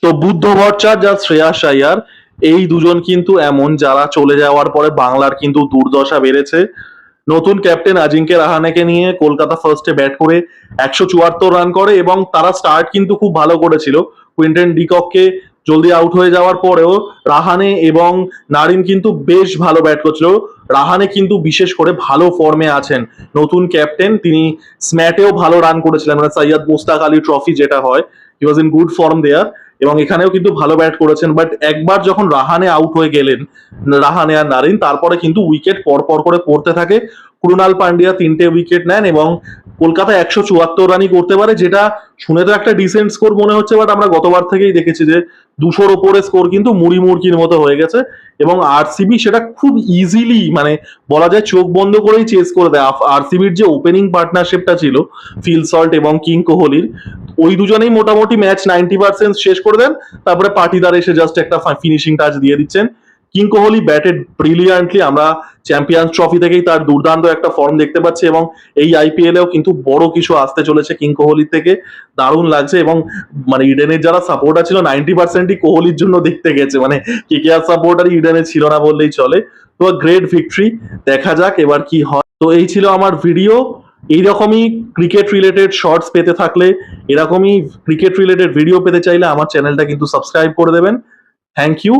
তো বুদ্ধ ভট্টাচার্য আর শ্রেয়াস আইয়ার এই দুজন কিন্তু এমন যারা চলে যাওয়ার পরে বাংলার কিন্তু দুর্দশা বেড়েছে। নতুন ক্যাপ্টেন আজিঙ্কে রাহানেকে নিয়ে কলকাতা ফার্স্টে ব্যাট করে 174 রান করে এবং তারা স্টার্ট কিন্তু খুব ভালো করেছিল। কুইন্টন ডিকককে জলদি আউট হয়ে যাওয়ার পরেও রাহানে এবং নারিন কিন্তু বেশ ভালো ব্যাট করছিল। রাহানে কিন্তু বিশেষ করে ভালো ফর্মে আছেন। নতুন ক্যাপ্টেন, তিনি স্ম্যাটেও ভালো রান করেছিলেন, মানে সৈয়দ মুস্তাক আলী ট্রফি যেটা হয়, হি ওয়াজ ইন গুড ফর্ম দেয়ার, এবং এখানেও কিন্তু ভালো ব্যাট করেছেন। বাট একবার যখন রাহানে আউট হয়ে গেলেন, রাহানে আর নারিন, তারপরে কিন্তু উইকেট পরপর করে পড়তে থাকে। ক্রুনাল পান্ডিয়া 3টে উইকেট নেন এবং কলকাতা 174 রানই করতে পারে, যেটা শুনে তো একটা ডিসেন্ট স্কোর মনে হচ্ছে, বাট আমরা গতবার থেকেই দেখেছি যে 200-র ওপরে স্কোর কিন্তু মুড়ি মুড়কির মতো হয়ে গেছে এবং আরসিবি সেটা খুব ইজিলি, মানে বলা যায় চোখ বন্ধ করেই চেস করে দেয়। আরসিবির যে ওপেনিং পার্টনারশিপটা ছিল ফিল সল্ট এবং কিং কোহলির, ওই দুজনেই মোটামুটি ম্যাচ 90% শেষ করে দেন। তারপরে পাটিদার এসে জাস্ট একটা ফিনিশিং টাচ দিয়ে দিচ্ছেন। King Kohli batted brilliantly. আমরা চ্যাম্পিয়ন্স ট্রফি থেকেই তার দুর্দান্ত একটা ফর্ম দেখতে পাচ্ছি এবং এই আইপিএলেও কিন্তু বড় কিছু আসতে চলেছে কিং কোহলির থেকে। দারুণ লাগছে এবং মানে ইডেনের যারা সাপোর্টার ছিল 90%ই কোহলির জন্য দেখতে গেছে, মানে কেকেআর সাপোর্টারই ইডেনে ছিল না বললেই চলে। তো গ্রেট ভিক্টরি, দেখা যাক এবার কি হয়। তো এই ছিল আমার ভিডিও। এইরকমই ক্রিকেট রিলেটেড শর্টস পেতে থাকলে, এরকমই ক্রিকেট রিলেটেড ভিডিও পেতে চাইলে আমার চ্যানেলটা কিন্তু সাবস্ক্রাইব করে দেবেন। Thank you.